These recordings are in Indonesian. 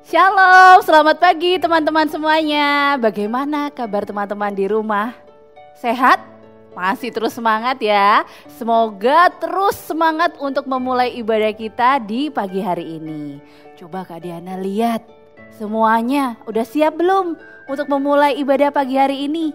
Shalom, selamat pagi teman-teman semuanya. Bagaimana kabar teman-teman di rumah? Sehat? Masih terus semangat ya. Semoga terus semangat untuk memulai ibadah kita di pagi hari ini. Coba Kak Diana lihat, semuanya udah siap belum untuk memulai ibadah pagi hari ini?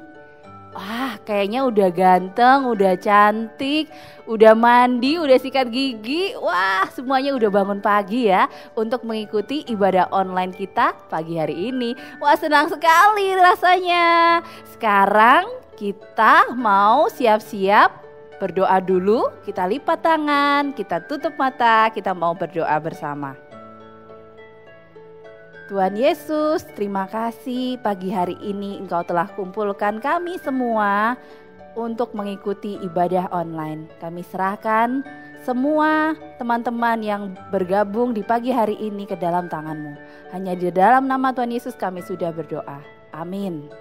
Wah, kayaknya udah ganteng, udah cantik, udah mandi, udah sikat gigi. Wah, semuanya udah bangun pagi ya untuk mengikuti ibadah online kita pagi hari ini. Wah, senang sekali rasanya. Sekarang kita mau siap-siap berdoa dulu. Kita lipat tangan, kita tutup mata, kita mau berdoa bersama. Tuhan Yesus, terima kasih pagi hari ini Engkau telah kumpulkan kami semua untuk mengikuti ibadah online. Kami serahkan semua teman-teman yang bergabung di pagi hari ini ke dalam tangan-Mu. Hanya di dalam nama Tuhan Yesus kami sudah berdoa. Amin.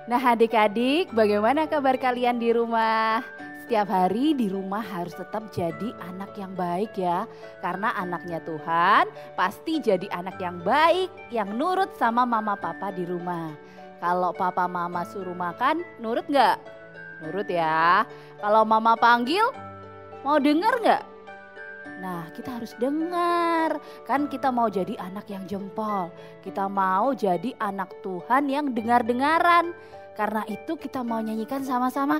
Nah adik-adik, bagaimana kabar kalian di rumah? Setiap hari di rumah harus tetap jadi anak yang baik ya. Karena anaknya Tuhan pasti jadi anak yang baik, yang nurut sama mama papa di rumah. Kalau papa mama suruh makan, nurut gak? Nurut ya. Kalau mama panggil, mau denger gak? Nah kita harus dengar. Kan kita mau jadi anak yang jempol. Kita mau jadi anak Tuhan yang dengar-dengaran. Karena itu kita mau nyanyikan sama-sama.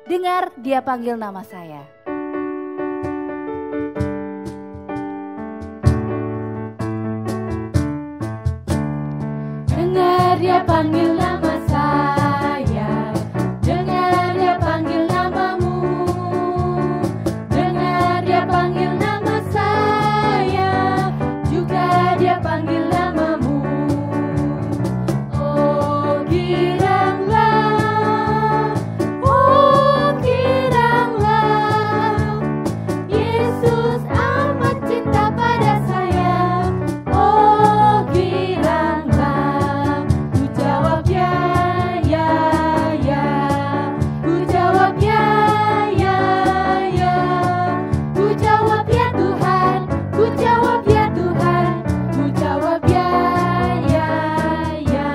Dengar dia panggil nama saya. Dengar dia panggil nama saya. Dengar dia panggil namamu. Dengar dia panggil nama saya. Juga dia panggil namamu. Oh giranglah, oh giranglah, Yesus amat cinta pada saya. Oh giranglah, ku jawab ya, ya, ya. Ku jawab ya, ya, ya. Ku jawab ya Tuhan, ku jawab ya Tuhan. Ku jawab ya, ya, ya.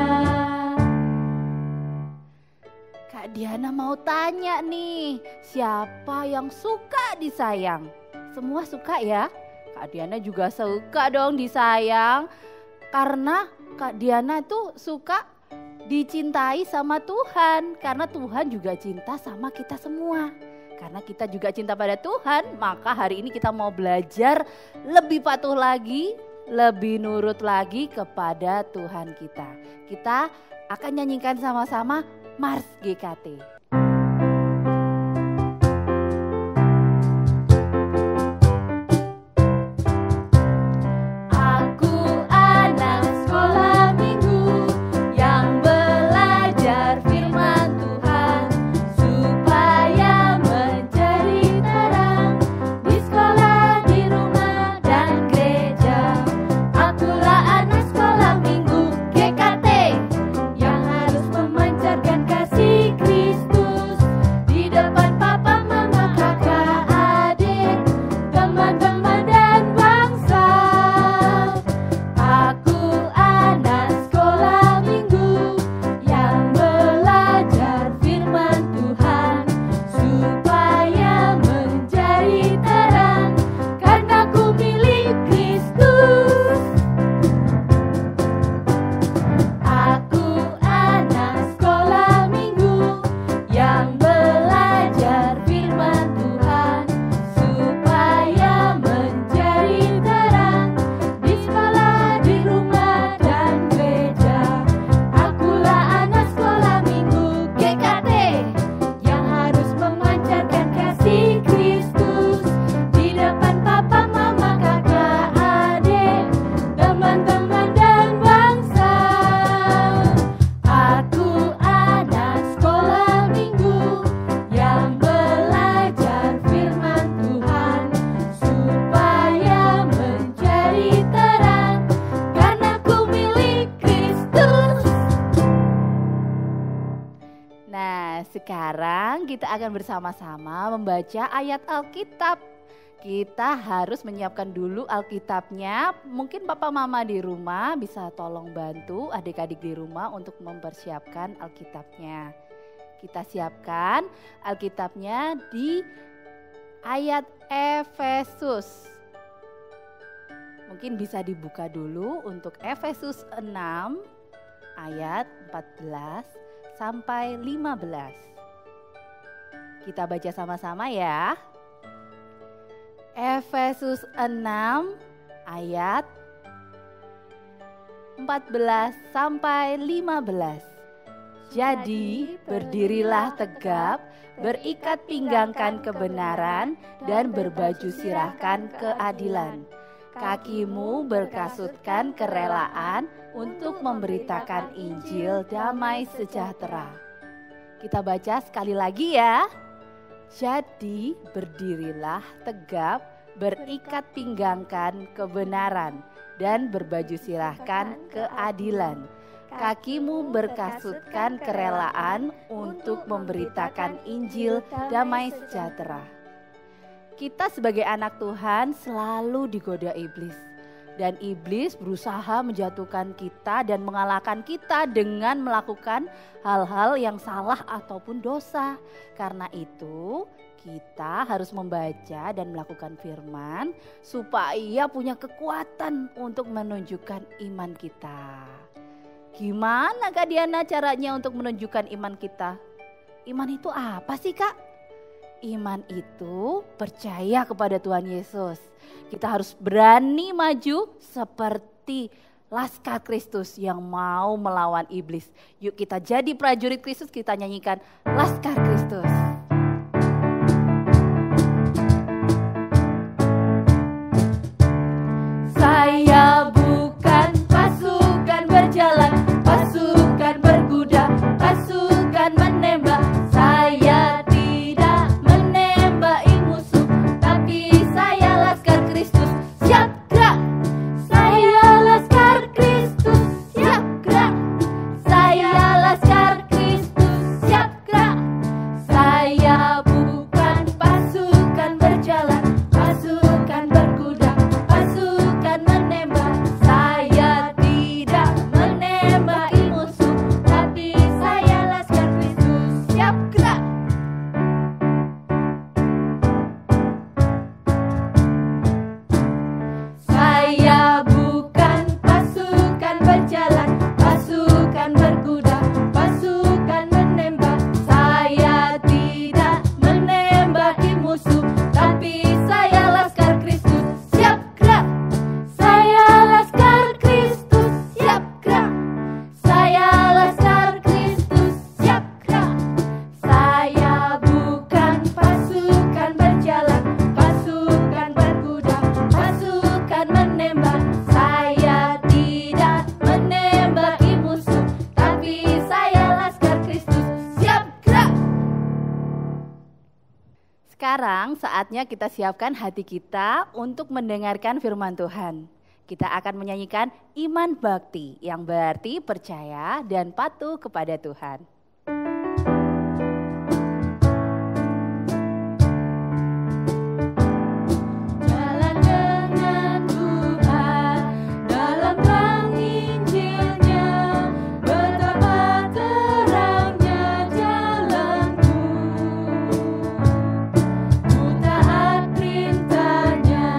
Kak Diana mau tanya nih, siapa yang suka disayang? Semua suka ya? Kak Diana juga suka dong disayang. Karena Kak Diana tuh suka dicintai sama Tuhan. Karena Tuhan juga cinta sama kita semua. Karena kita juga cinta pada Tuhan, maka hari ini kita mau belajar lebih patuh lagi, lebih nurut lagi kepada Tuhan kita. Kita akan nyanyikan sama-sama Mars GKT. Aku anak sekolah minggu yang belajar firman Tuhan supaya menjadi terang di sekolah, di rumah, dan gereja. Akulah anak sekolah minggu GKT yang harus memancarkan kasih Kristus di depan papa, mama, kakak, adik, teman-teman, dan bangsa. Aku anak sekolah minggu yang belajar firman Tuhan supaya menjadi terang karena ku milik Kristus. Aku anak sekolah minggu yang belajar firman Tuhan supaya menjadi terang di sekolah, di rumah, dan gereja. Akulah anak sekolah minggu GKT yang harus memancarkan kasih Kristus di depan papa, mama, kakak, adik, teman-teman, dan bangsa. Aku anak sekolah minggu yang belajar firman Tuhan supaya menjadi terang karena ku milik Kristus. Nah, sekarang kita akan bersama-sama membaca ayat Alkitab. Kita harus menyiapkan dulu Alkitabnya. Mungkin papa mama di rumah bisa tolong bantu adik-adik di rumah untuk mempersiapkan Alkitabnya. Kita siapkan Alkitabnya di ayat Efesus. Mungkin bisa dibuka dulu untuk Efesus 6 ayat 14 sampai 15. Kita baca sama-sama ya. Efesus 6 ayat 14 sampai 15. Jadi berdirilah tegap, berikat pinggangkan kebenaran dan berbaju sirahkan keadilan. Kakimu berkasutkan kerelaan untuk memberitakan Injil damai sejahtera. Kita baca sekali lagi ya. Jadi berdirilah tegap, berikat pinggangkan kebenaran dan berbaju sirahkan keadilan. Kakimu berkasutkan kerelaan untuk memberitakan Injil damai sejahtera. Kita sebagai anak Tuhan selalu digoda iblis. Dan iblis berusaha menjatuhkan kita dan mengalahkan kita dengan melakukan hal-hal yang salah ataupun dosa. Karena itu kita harus membaca dan melakukan firman supaya punya kekuatan untuk menunjukkan iman kita. Gimana Kak Diana caranya untuk menunjukkan iman kita? Iman itu apa sih Kak? Iman itu percaya kepada Tuhan Yesus. Kita harus berani maju seperti Laskar Kristus yang mau melawan iblis. Yuk kita jadi prajurit Kristus, kita nyanyikan Laskar Kristus. Saya bukan pasukan berjalan, pasukan berkuda, pasukan menembak. Saya tidak menembaki musuh, tapi saya Laskar Kristus, siap gerak. Saya Laskar Kristus, siap gerak. Saya Laskar Kristus, siap gerak. Saya bukan pasukan berjalan, pasukan berkuda, pasukan menembak. Saya tidak menembaki musuh, tapi saya Laskar Kristus, siap gerak. Saya bukan pasukan berjalan, pasukan berkuda, pasukan menembak. Saya tidak menembaki musuh, tapi saya Laskar Kristus, siap gerak. Saya Laskar Kristus, siap gerak. Saya Laskar Kristus, siap gerak. Saya bukan pasukan berjalan, pasukan berkuda, pasukan menembak. Saya tidak menembaki musuh, tapi saya Laskar Kristus, siap gerak. Sekarang saatnya kita siapkan hati kita untuk mendengarkan firman Tuhan. Kita akan menyanyikan iman bakti yang berarti percaya dan patuh kepada Tuhan. Jalan dengan Tuhan dalam terang Injilnya, betapa terangnya jalanku. Ku taat perintahnya,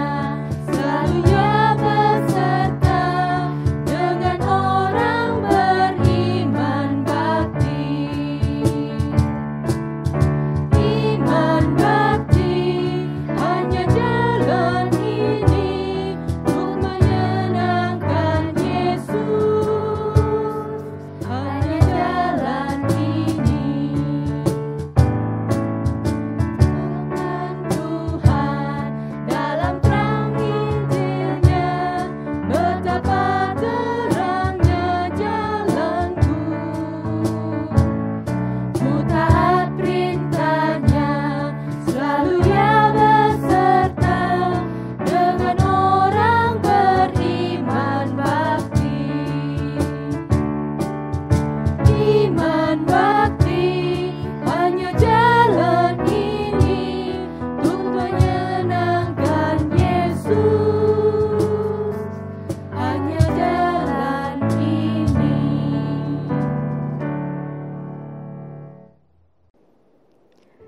selalu Ia beserta dengan orang beriman bakti.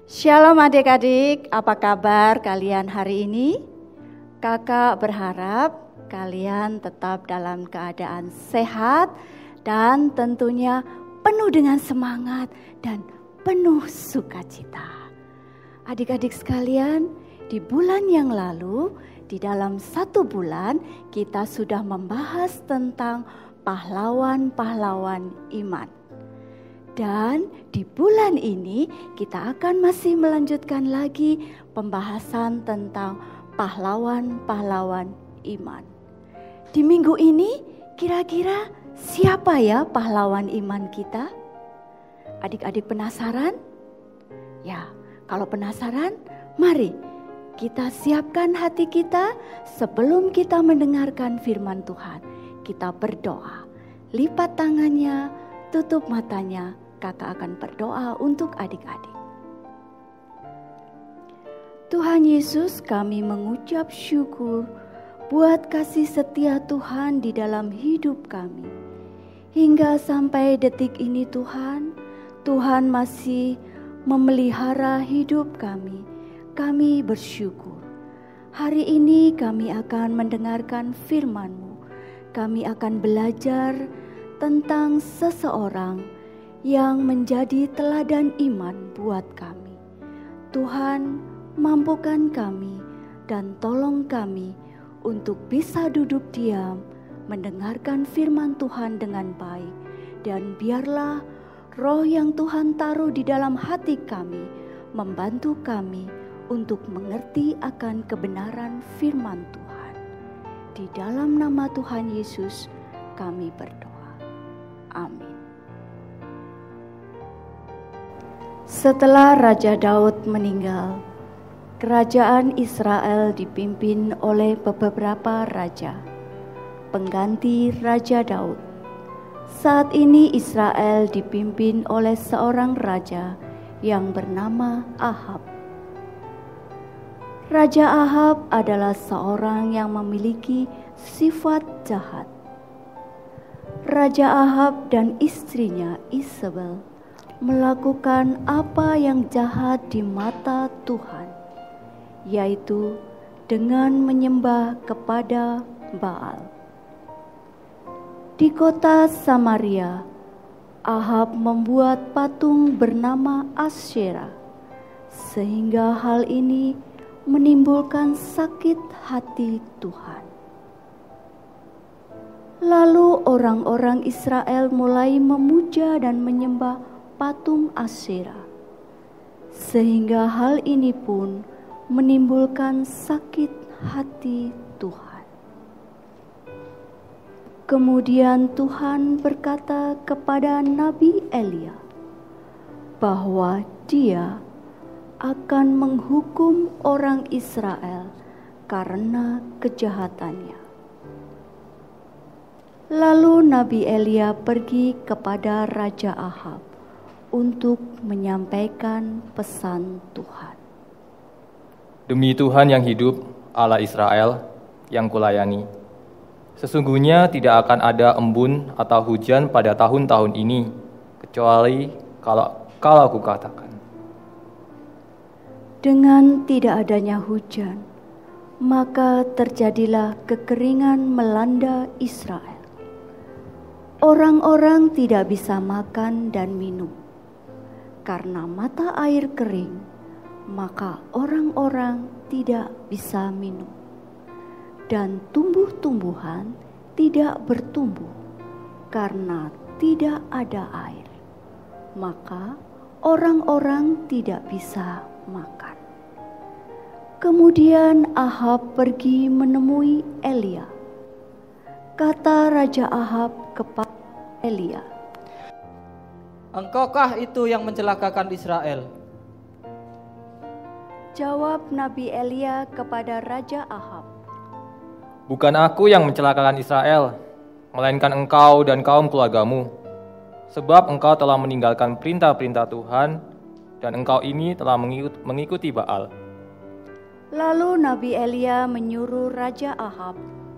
Shalom adik-adik, apa kabar kalian hari ini? Kakak berharap kalian tetap dalam keadaan sehat dan tentunya penuh dengan semangat dan penuh sukacita. Adik-adik sekalian, di bulan yang lalu, di dalam 1 bulan kita sudah membahas tentang pahlawan-pahlawan iman. Dan di bulan ini kita akan masih melanjutkan lagi pembahasan tentang pahlawan-pahlawan iman. Di minggu ini kira-kira siapa ya pahlawan iman kita? Adik-adik penasaran? Ya, kalau penasaran, mari kita siapkan hati kita sebelum kita mendengarkan firman Tuhan. Kita berdoa, lipat tangannya, tutup matanya. Kakak akan berdoa untuk adik-adik. Tuhan Yesus, kami mengucap syukur buat kasih setia Tuhan di dalam hidup kami. Hingga sampai detik ini Tuhan, Tuhan masih memelihara hidup kami. Kami bersyukur. Hari ini kami akan mendengarkan firman-Mu. Kami akan belajar tentang seseorang yang menjadi teladan iman buat kami. Tuhan, mampukan kami dan tolong kami untuk bisa duduk diam, mendengarkan firman Tuhan dengan baik. Dan biarlah roh yang Tuhan taruh di dalam hati kami, membantu kami untuk mengerti akan kebenaran firman Tuhan. Di dalam nama Tuhan Yesus kami berdoa. Amin. Setelah Raja Daud meninggal, kerajaan Israel dipimpin oleh beberapa raja, pengganti Raja Daud. Saat ini Israel dipimpin oleh seorang raja yang bernama Ahab. Raja Ahab adalah seorang yang memiliki sifat jahat. Raja Ahab dan istrinya Isabel melakukan apa yang jahat di mata Tuhan, yaitu dengan menyembah kepada Baal. Di kota Samaria, Ahab membuat patung bernama Asyera, sehingga hal ini menimbulkan sakit hati Tuhan. Lalu orang-orang Israel mulai memuja dan menyembah patung Asyera, sehingga hal ini pun menimbulkan sakit hati Tuhan. Kemudian Tuhan berkata kepada Nabi Elia bahwa Dia akan menghukum orang Israel karena kejahatannya. Lalu Nabi Elia pergi kepada Raja Ahab untuk menyampaikan pesan Tuhan. Demi Tuhan yang hidup, Allah Israel yang kulayani, sesungguhnya tidak akan ada embun atau hujan pada tahun-tahun ini, kecuali kalau aku katakan. Dengan tidak adanya hujan, maka terjadilah kekeringan melanda Israel. Orang-orang tidak bisa makan dan minum. Karena mata air kering, maka orang-orang tidak bisa minum. Dan tumbuh-tumbuhan tidak bertumbuh karena tidak ada air. Maka orang-orang tidak bisa makan. Kemudian Ahab pergi menemui Elia. Kata Raja Ahab kepada Elia, "Engkaukah itu yang mencelakakan Israel?" Jawab Nabi Elia kepada Raja Ahab, "Bukan aku yang mencelakakan Israel, melainkan engkau dan kaum keluargamu. Sebab engkau telah meninggalkan perintah-perintah Tuhan, dan engkau ini telah mengikuti Baal." Lalu Nabi Elia menyuruh Raja Ahab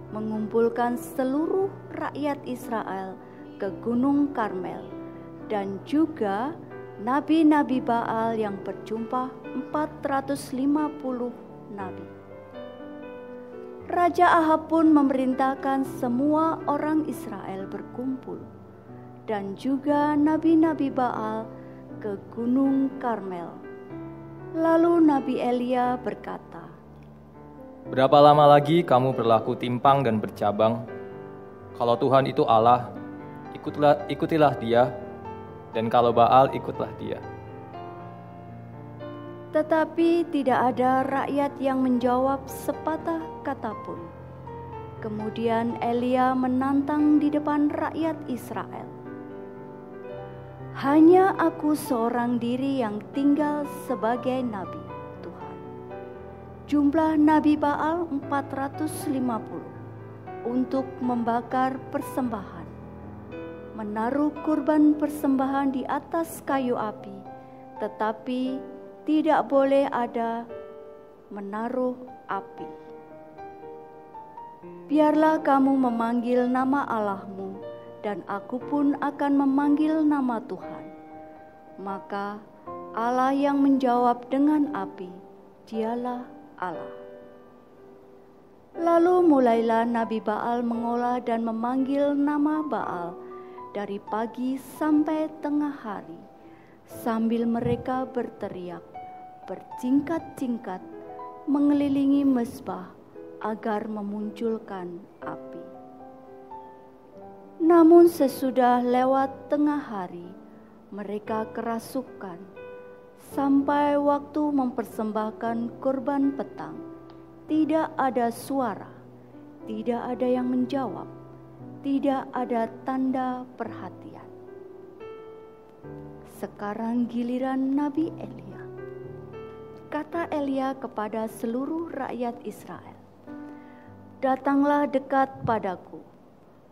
mengumpulkan seluruh rakyat Israel ke Gunung Karmel dan juga nabi-nabi Baal yang berjumlah 450 nabi. Raja Ahab pun memerintahkan semua orang Israel berkumpul dan juga nabi-nabi Baal ke Gunung Karmel. Lalu Nabi Elia berkata, Berapa lama lagi kamu berlaku timpang dan bercabang? Kalau Tuhan itu Allah, ikutilah Dia, dan kalau Baal, ikutlah dia. Tetapi tidak ada rakyat yang menjawab sepatah kata pun. Kemudian Elia menantang di depan rakyat Israel. Hanya aku seorang diri yang tinggal sebagai nabi Tuhan. Jumlah nabi Baal 450 untuk membakar persembahan, menaruh kurban persembahan di atas kayu api, tetapi tidak boleh ada menaruh api. Biarlah kamu memanggil nama Allahmu, dan aku pun akan memanggil nama Tuhan. Maka Allah yang menjawab dengan api, Dialah Allah. Lalu mulailah Nabi Baal mengolah dan memanggil nama Baal dari pagi sampai tengah hari, sambil mereka berteriak, bertingkat-tingkat mengelilingi mezbah agar memunculkan api. Namun sesudah lewat tengah hari, mereka kerasukan sampai waktu mempersembahkan korban petang. Tidak ada suara, tidak ada yang menjawab, tidak ada tanda perhatian. Sekarang giliran Nabi Elia. Kata Elia kepada seluruh rakyat Israel, Datanglah dekat padaku.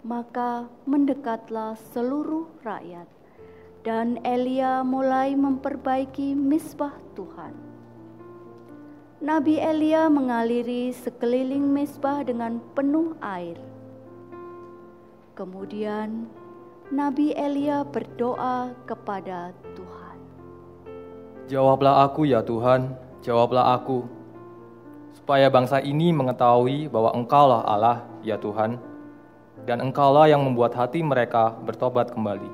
Maka mendekatlah seluruh rakyat, dan Elia mulai memperbaiki mezbah Tuhan. Nabi Elia mengaliri sekeliling mezbah dengan penuh air. Kemudian Nabi Elia berdoa kepada Tuhan. Jawablah aku ya Tuhan, jawablah aku, supaya bangsa ini mengetahui bahwa Engkaulah Allah ya Tuhan, dan Engkaulah yang membuat hati mereka bertobat kembali.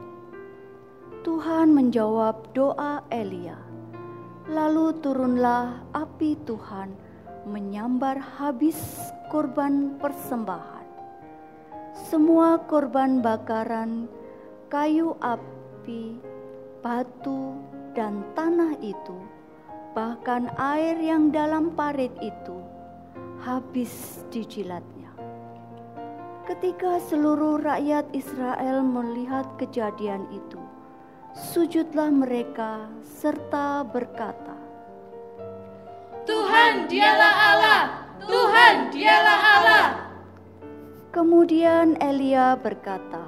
Tuhan menjawab doa Elia. Lalu turunlah api Tuhan menyambar habis korban persembahan. Semua korban bakaran, kayu api, batu, dan tanah itu, bahkan air yang dalam parit itu, habis dijilatnya. Ketika seluruh rakyat Israel melihat kejadian itu, sujudlah mereka serta berkata, Tuhan dialah Allah, Tuhan dialah Allah. Kemudian Elia berkata,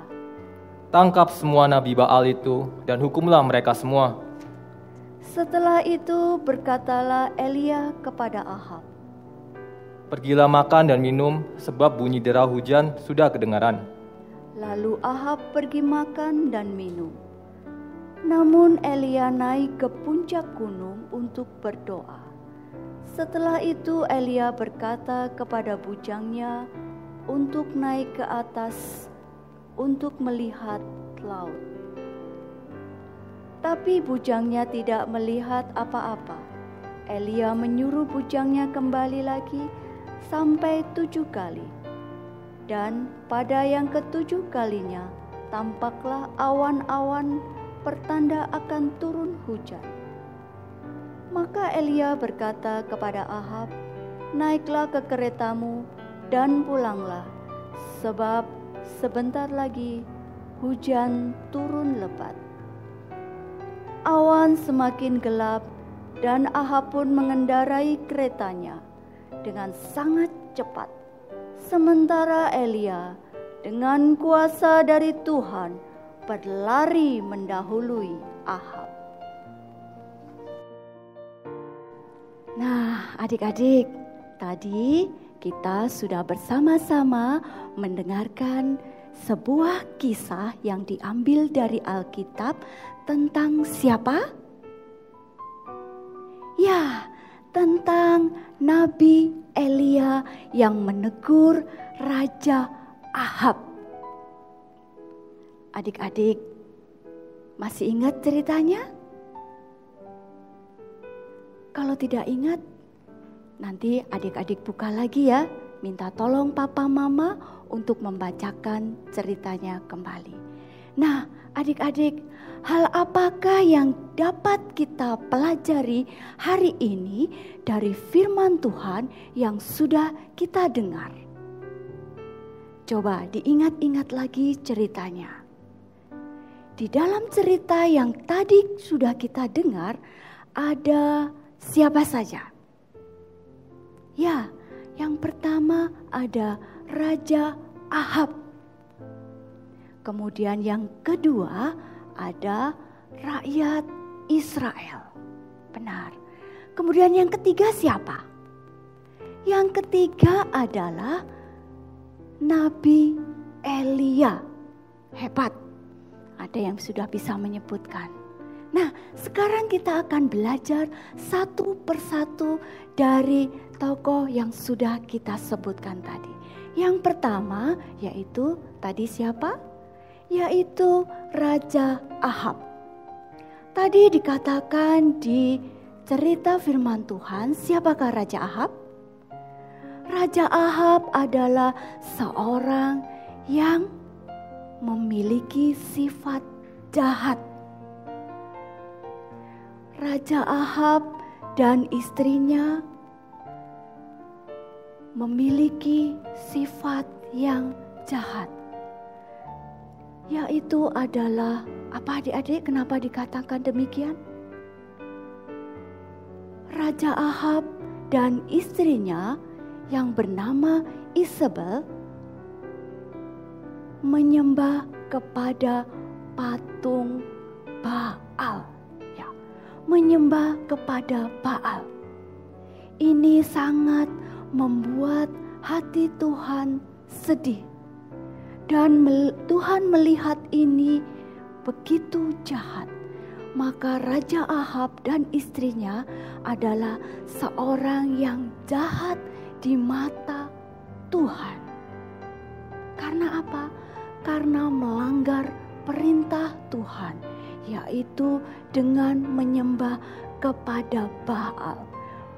Tangkap semua nabi Baal itu dan hukumlah mereka semua. Setelah itu berkatalah Elia kepada Ahab, Pergilah makan dan minum, sebab bunyi derau hujan sudah kedengaran. Lalu Ahab pergi makan dan minum. Namun Elia naik ke puncak gunung untuk berdoa. Setelah itu Elia berkata kepada bujangnya untuk naik ke atas untuk melihat laut. Tapi bujangnya tidak melihat apa-apa. Elia menyuruh bujangnya kembali lagi sampai 7 kali. Dan pada yang ke-7 kalinya tampaklah awan-awan pertanda akan turun hujan. Maka Elia berkata kepada Ahab, Naiklah ke keretamu dan pulanglah, sebab sebentar lagi hujan turun lebat. Awan semakin gelap dan Ahab pun mengendarai keretanya dengan sangat cepat. Sementara Elia dengan kuasa dari Tuhan berlari mendahului Ahab. Nah, adik-adik, tadi kita sudah bersama-sama mendengarkan sebuah kisah yang diambil dari Alkitab tentang siapa? Ya, tentang Nabi Elia yang menegur Raja Ahab. Adik-adik, masih ingat ceritanya? Kalau tidak ingat, nanti adik-adik buka lagi ya. Minta tolong papa mama untuk membacakan ceritanya kembali. Nah, adik-adik, hal apakah yang dapat kita pelajari hari ini dari firman Tuhan yang sudah kita dengar? Coba diingat-ingat lagi ceritanya. Di dalam cerita yang tadi sudah kita dengar, ada siapa saja? Ya, yang pertama ada Raja Ahab. Kemudian yang kedua ada rakyat Israel. Benar. Kemudian yang ketiga siapa? Yang ketiga adalah Nabi Elia. Hebat. Ada yang sudah bisa menyebutkan. Nah, sekarang kita akan belajar satu persatu dari tokoh yang sudah kita sebutkan tadi. Yang pertama yaitu tadi siapa? Yaitu Raja Ahab. Tadi dikatakan di cerita firman Tuhan, siapakah Raja Ahab? Raja Ahab adalah seorang yang memiliki sifat jahat. Raja Ahab dan istrinya memiliki sifat yang jahat. Yaitu adalah, apa adik-adik, kenapa dikatakan demikian? Raja Ahab dan istrinya yang bernama Isabel menyembah kepada patung Baal. Ya, menyembah kepada Baal. Ini sangat membuat hati Tuhan sedih. Dan Tuhan melihat ini begitu jahat. Maka Raja Ahab dan istrinya adalah seorang yang jahat di mata Tuhan. Karena apa? Karena melanggar perintah Tuhan, yaitu dengan menyembah kepada Baal,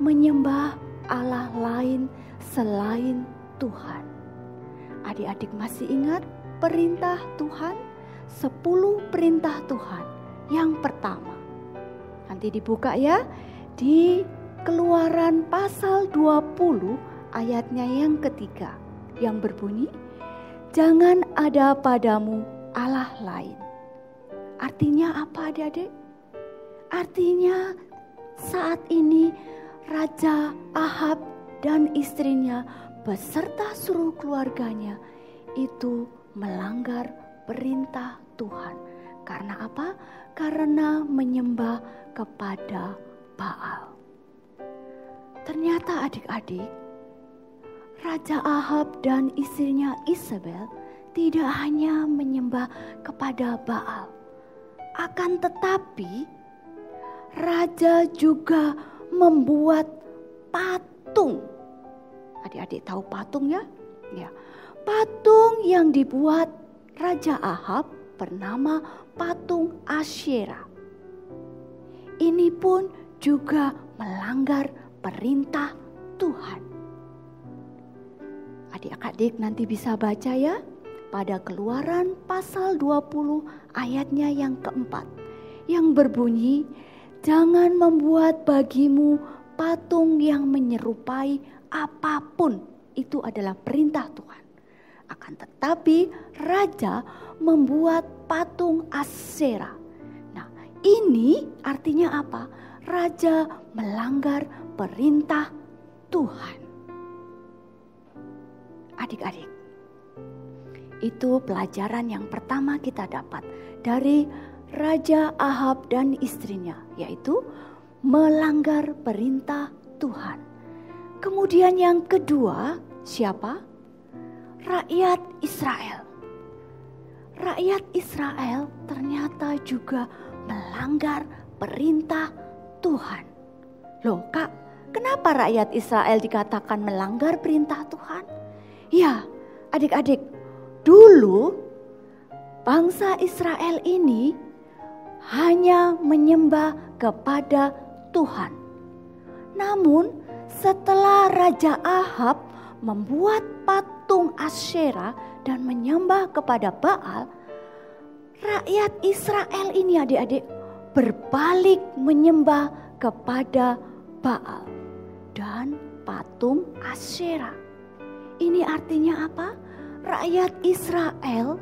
menyembah Allah lain selain Tuhan. Adik-adik masih ingat perintah Tuhan? 10 perintah Tuhan. Yang pertama, nanti dibuka ya, di Keluaran pasal 20 ayatnya yang ketiga, yang berbunyi, jangan ada padamu Allah lain. Artinya apa adik-adik? Artinya saat ini Raja Ahab dan istrinya beserta seluruh keluarganya itu melanggar perintah Tuhan. Karena apa? Karena menyembah kepada Baal. Ternyata adik-adik, Raja Ahab dan istrinya Isabel tidak hanya menyembah kepada Baal. Akan tetapi, Raja juga membuat patung. Adik-adik tahu patung ya? Ya. Patung yang dibuat Raja Ahab bernama patung Asyera. Ini pun juga melanggar perintah Tuhan. Adik-adik nanti bisa baca ya pada Keluaran pasal 20 ayatnya yang keempat, yang berbunyi, jangan membuat bagimu patung yang menyerupai apapun. Itu adalah perintah Tuhan. Akan tetapi Raja membuat patung Asyera. Nah, ini artinya apa? Raja melanggar perintah Tuhan. Adik-adik, itu pelajaran yang pertama kita dapat dari Raja Ahab dan istrinya, yaitu melanggar perintah Tuhan. Kemudian yang kedua, siapa? Rakyat Israel. rakyat Israel ternyata juga melanggar perintah Tuhan. Loh Kak, kenapa rakyat Israel dikatakan melanggar perintah Tuhan? Ya, adik-adik, dulu bangsa Israel ini hanya menyembah kepada Tuhan. Namun setelah Raja Ahab membuat patung Asyera dan menyembah kepada Baal, rakyat Israel ini adik-adik berbalik menyembah kepada Baal dan patung Asyera. Ini artinya apa? Rakyat Israel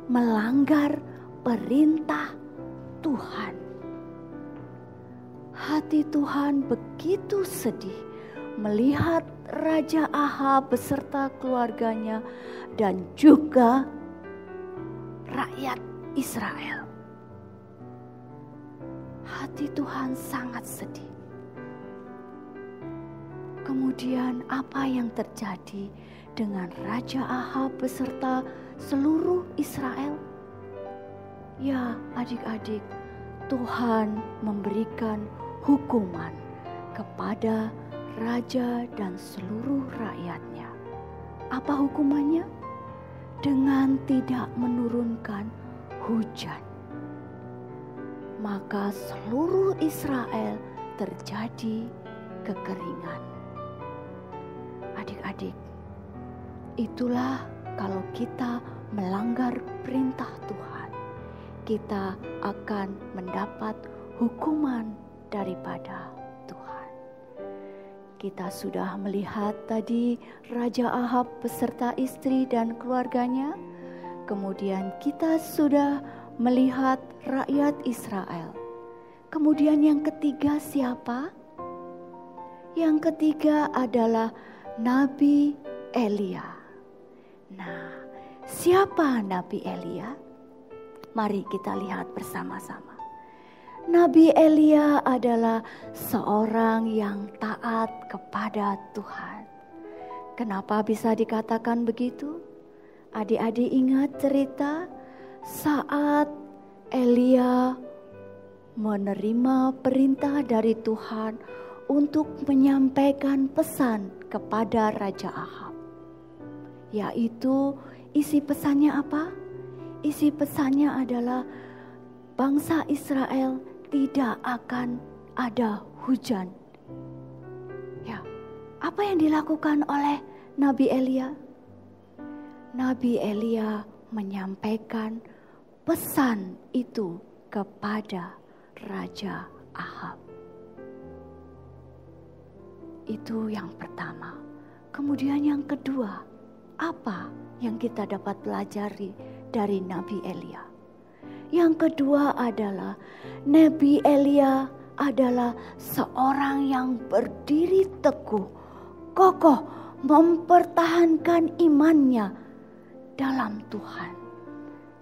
melanggar perintah Tuhan. Hati Tuhan begitu sedih melihat Raja Ahab beserta keluarganya dan juga rakyat Israel. Hati Tuhan sangat sedih. Kemudian apa yang terjadi dengan Raja Ahab beserta seluruh Israel? Ya adik-adik, Tuhan memberikan hukuman kepada raja dan seluruh rakyatnya. Apa hukumannya? Dengan tidak menurunkan hujan. Maka seluruh Israel terjadi kekeringan. Adik-adik, itulah kalau kita melanggar perintah Tuhan, kita akan mendapat hukuman daripada Tuhan. Kita sudah melihat tadi Raja Ahab beserta istri dan keluarganya. Kemudian kita sudah melihat rakyat Israel. Kemudian yang ketiga siapa? Yang ketiga adalah Nabi Elia. Nah, siapa Nabi Elia? Mari kita lihat bersama-sama. Nabi Elia adalah seorang yang taat kepada Tuhan. Kenapa bisa dikatakan begitu? Adik-adik ingat cerita saat Elia menerima perintah dari Tuhan untuk menyampaikan pesan kepada Raja Ahab. Yaitu isi pesannya apa? Isi pesannya adalah bangsa Israel tidak akan ada hujan. Ya, apa yang dilakukan oleh Nabi Elia? Nabi Elia menyampaikan pesan itu kepada Raja Ahab. Itu yang pertama. Kemudian yang kedua, apa yang kita dapat pelajari dari Nabi Elia? Yang kedua adalah Nabi Elia adalah seorang yang berdiri teguh, kokoh, mempertahankan imannya dalam Tuhan.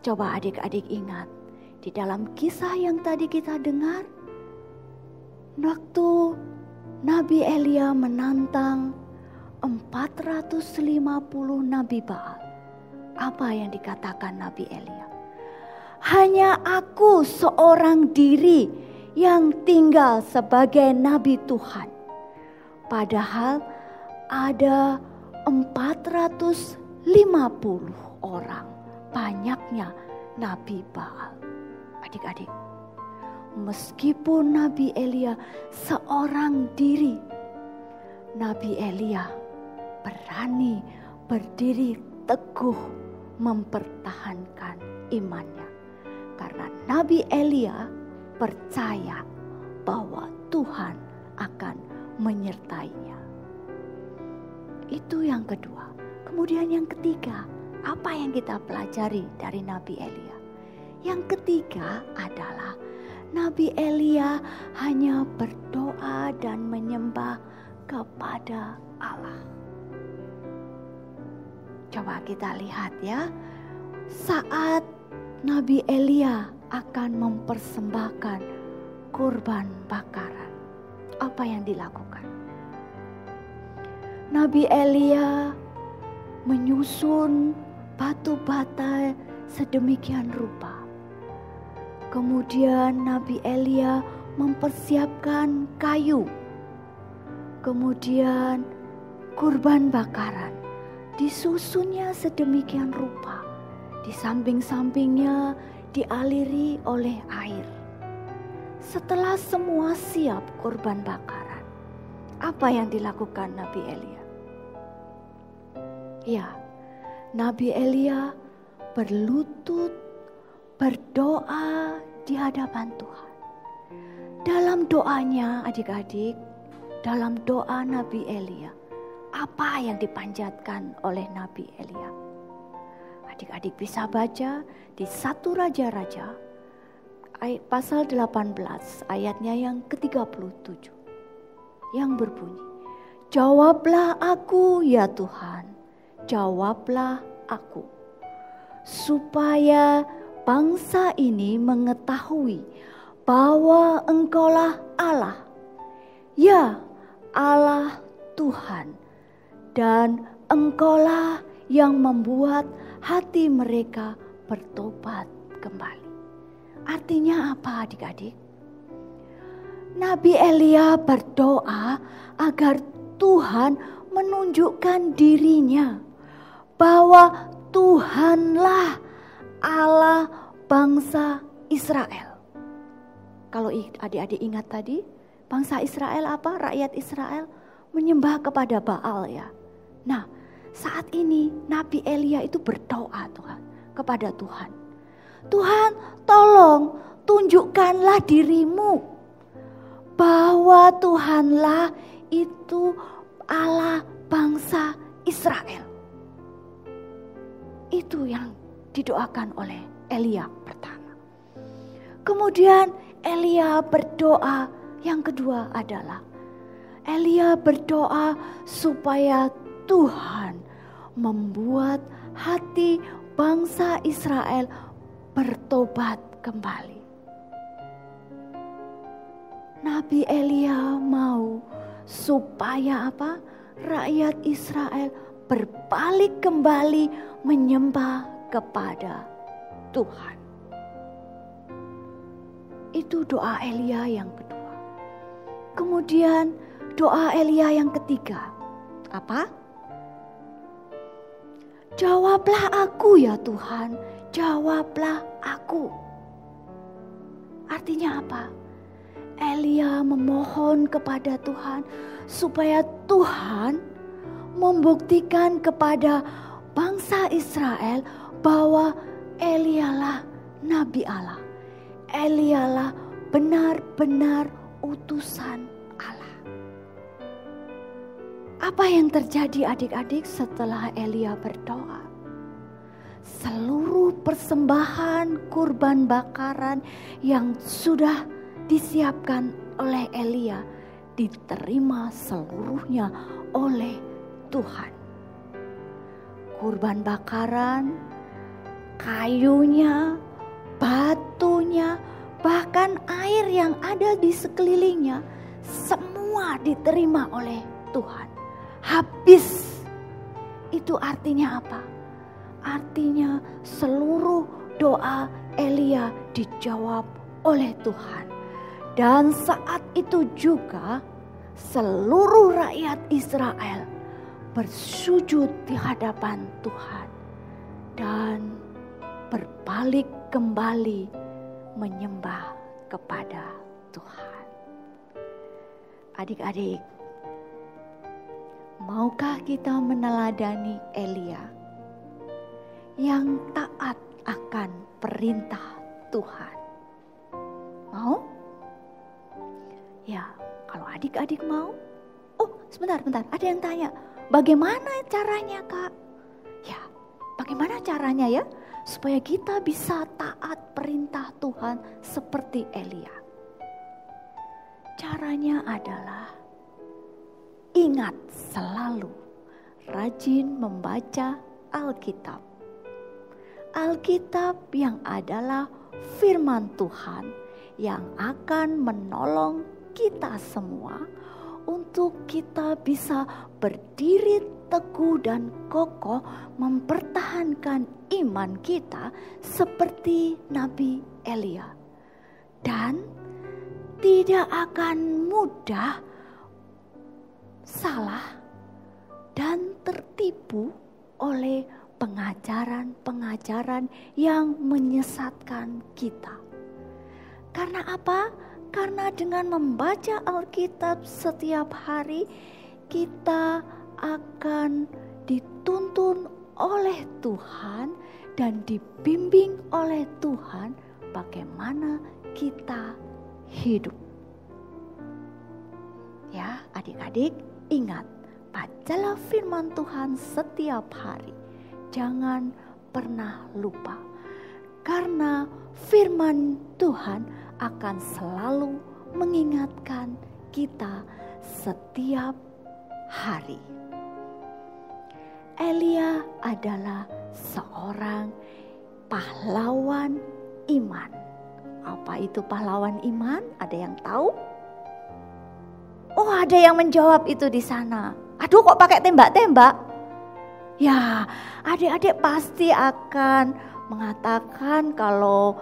Coba adik-adik ingat, di dalam kisah yang tadi kita dengar, waktu Nabi Elia menantang 450 Nabi Baal. Apa yang dikatakan Nabi Elia? Hanya aku seorang diri yang tinggal sebagai Nabi Tuhan. Padahal ada 450 orang, banyaknya Nabi Baal. Adik-adik, meskipun Nabi Elia seorang diri, Nabi Elia berani berdiri teguh mempertahankan imannya. Karena Nabi Elia percaya bahwa Tuhan akan menyertainya. Itu yang kedua. Kemudian yang ketiga, apa yang kita pelajari dari Nabi Elia? Yang ketiga adalah Nabi Elia hanya berdoa dan menyembah kepada Allah. Coba kita lihat ya, saat Nabi Elia akan mempersembahkan kurban bakaran, apa yang dilakukan? Nabi Elia menyusun batu bata sedemikian rupa. Kemudian Nabi Elia mempersiapkan kayu. Kemudian kurban bakaran disusunnya sedemikian rupa. Di samping-sampingnya dialiri oleh air. Setelah semua siap kurban bakaran, apa yang dilakukan Nabi Elia? Ya, Nabi Elia berlutut berdoa di hadapan Tuhan. Dalam doanya adik-adik, dalam doa Nabi Elia, apa yang dipanjatkan oleh Nabi Elia? Adik-adik bisa baca di 1 Raja-Raja pasal 18 ayatnya yang ke-37 yang berbunyi, "Jawablah aku ya Tuhan, jawablah aku, supaya bangsa ini mengetahui bahwa Engkaulah Allah, ya Allah Tuhan, dan Engkaulah yang membuat hati mereka bertobat kembali." Artinya apa adik-adik? Nabi Elia berdoa agar Tuhan menunjukkan dirinya bahwa Tuhanlah Allah bangsa Israel. Kalau adik-adik ingat tadi, bangsa Israel apa? Rakyat Israel menyembah kepada Baal ya. Nah, saat ini Nabi Elia itu berdoa kepada Tuhan. Tuhan, tolong tunjukkanlah dirimu bahwa Tuhanlah itu Allah bangsa Israel. Itu yang didoakan oleh Elia pertama. Kemudian Elia berdoa yang kedua adalah Elia berdoa supaya Tuhan membuat hati bangsa Israel bertobat kembali. Nabi Elia mau supaya apa? Rakyat Israel berbalik kembali menyembah kepada Tuhan. Itu doa Elia yang kedua. Kemudian doa Elia yang ketiga. Apa? Jawablah aku ya Tuhan, jawablah aku. Artinya apa? Elia memohon kepada Tuhan supaya Tuhan membuktikan kepada bangsa Israel bahwa Elialah Nabi Allah. Elialah benar-benar utusan Allah. Apa yang terjadi adik-adik setelah Elia berdoa? Seluruh persembahan kurban bakaran yang sudah disiapkan oleh Elia diterima seluruhnya oleh Tuhan. Kurban bakaran, kayunya, batunya, bahkan air yang ada di sekelilingnya, semua diterima oleh Tuhan. Habis. Itu artinya apa? Artinya seluruh doa Elia dijawab oleh Tuhan. Dan saat itu juga seluruh rakyat Israel bersujud di hadapan Tuhan dan berbalik kembali menyembah kepada Tuhan. Adik-adik, maukah kita meneladani Elia yang taat akan perintah Tuhan? Mau? Ya, kalau adik-adik mau. Oh, sebentar, ada yang tanya. Bagaimana caranya, Kak? Ya, bagaimana caranya ya? Supaya kita bisa taat perintah Tuhan seperti Elia. Caranya adalah ingat selalu rajin membaca Alkitab. Alkitab yang adalah firman Tuhan yang akan menolong kita semua untuk kita bisa berdiri teguh dan kokoh mempertahankan iman kita seperti Nabi Elia. Dan tidak akan mudah salah dan tertipu oleh pengajaran-pengajaran yang menyesatkan kita. Karena apa? Karena dengan membaca Alkitab setiap hari, kita akan dituntun oleh Tuhan dan dibimbing oleh Tuhan bagaimana kita hidup. Ya, adik-adik, ingat, bacalah firman Tuhan setiap hari. Jangan pernah lupa. Karena firman Tuhan akan selalu mengingatkan kita setiap hari. Elia adalah seorang pahlawan iman. Apa itu pahlawan iman? Ada yang tahu? Oh, ada yang menjawab itu di sana. Aduh, kok pakai tembak-tembak? Ya, adik-adik pasti akan mengatakan kalau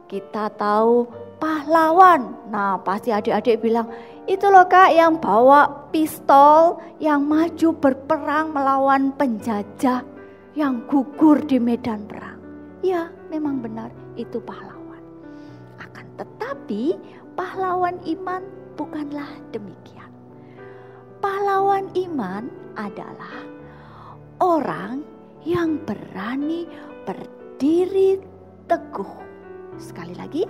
kita tahu pahlawan. Nah, pasti adik-adik bilang, itu loh Kak yang bawa pistol, yang maju berperang melawan penjajah, yang gugur di medan perang. Ya, memang benar itu pahlawan. Akan tetapi pahlawan iman bukanlah demikian. Pahlawan iman adalah orang yang berani berdiri teguh. Sekali lagi,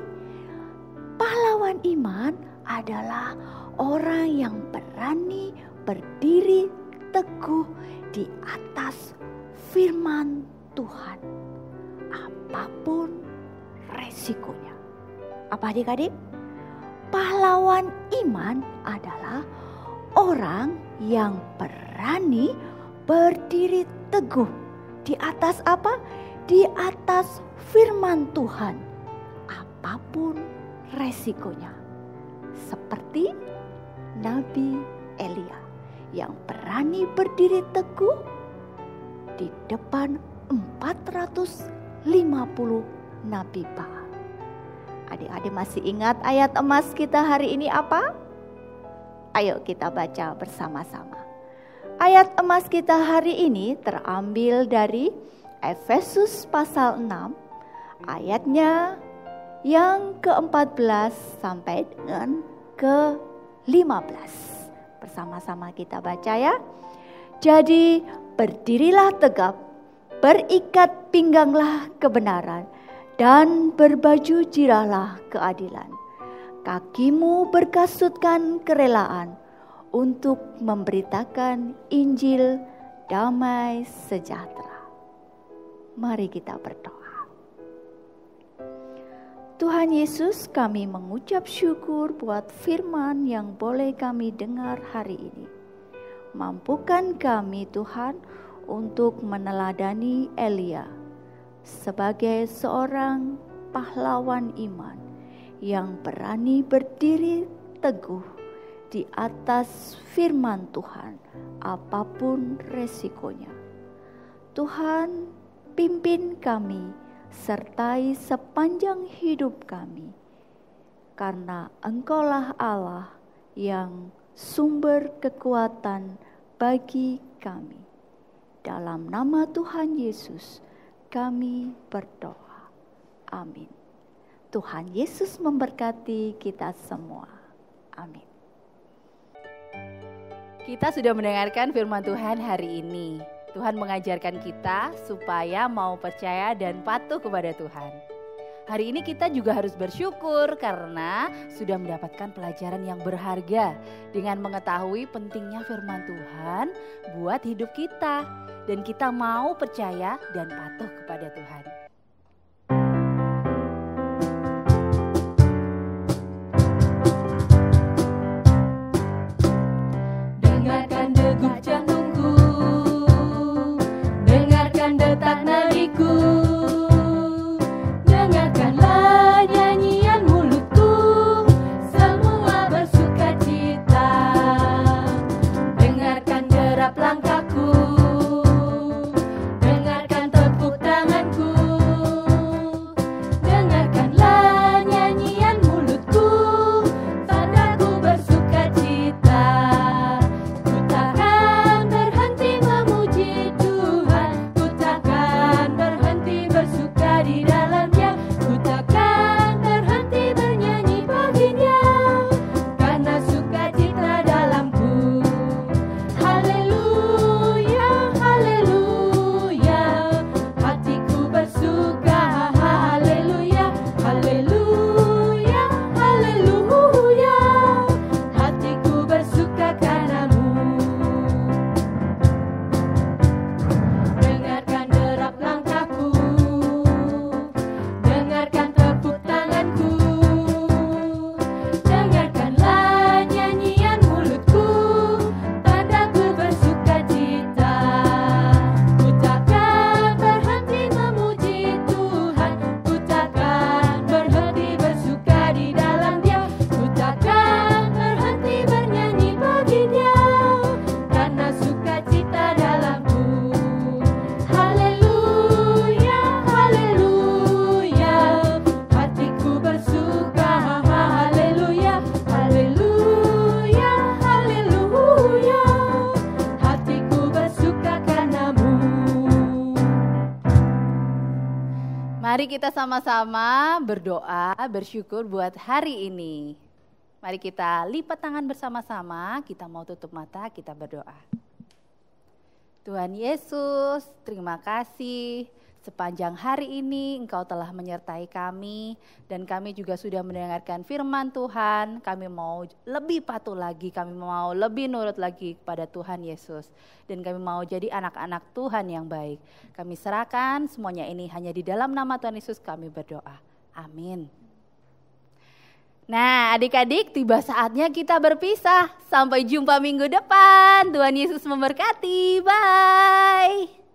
pahlawan iman adalah orang yang berani berdiri teguh di atas firman Tuhan, apapun resikonya. Apa adik-adik? Pahlawan iman adalah orang yang berani berdiri teguh di atas apa? Di atas firman Tuhan, apapun resikonya. Seperti Nabi Elia yang berani berdiri teguh di depan 450 Nabi Baal. Adik-adik masih ingat ayat emas kita hari ini apa? Ayo kita baca bersama-sama. Ayat emas kita hari ini terambil dari Efesus pasal 6 ayatnya yang ke-14 sampai dengan ke-15. Bersama-sama kita baca ya. Jadi berdirilah tegap, berikat pingganglah kebenaran, dan berbaju jirahlah keadilan. Kakimu berkasutkan kerelaan untuk memberitakan Injil damai sejahtera. Mari kita berdoa. Tuhan Yesus, kami mengucap syukur buat firman yang boleh kami dengar hari ini. Mampukan kami Tuhan untuk meneladani Elia sebagai seorang pahlawan iman yang berani berdiri teguh di atas firman Tuhan, apapun resikonya. Tuhan, pimpin kami, sertai sepanjang hidup kami, karena Engkaulah Allah yang sumber kekuatan bagi kami. Dalam nama Tuhan Yesus, kami berdoa. Amin. Tuhan Yesus memberkati kita semua. Amin. Kita sudah mendengarkan firman Tuhan hari ini. Tuhan mengajarkan kita supaya mau percaya dan patuh kepada Tuhan. Hari ini kita juga harus bersyukur karena sudah mendapatkan pelajaran yang berharga dengan mengetahui pentingnya firman Tuhan buat hidup kita. Dan kita mau percaya dan patuh kepada Tuhan. Dengarkan degup jantungku, dengarkan detak nadiku, dengarkanlah nyanyian mulutku, semua bersuka cita. Dengarkan derap langkahku, Mari kita sama-sama berdoa, bersyukur buat hari ini. Mari kita lipat tangan bersama-sama, kita mau tutup mata, kita berdoa. Tuhan Yesus, terima kasih. Sepanjang hari ini Engkau telah menyertai kami dan kami juga sudah mendengarkan firman Tuhan. Kami mau lebih patuh lagi, kami mau lebih nurut lagi kepada Tuhan Yesus. Dan kami mau jadi anak-anak Tuhan yang baik. Kami serahkan semuanya ini hanya di dalam nama Tuhan Yesus kami berdoa. Amin. Nah, adik-adik, tiba saatnya kita berpisah. Sampai jumpa minggu depan. Tuhan Yesus memberkati. Bye.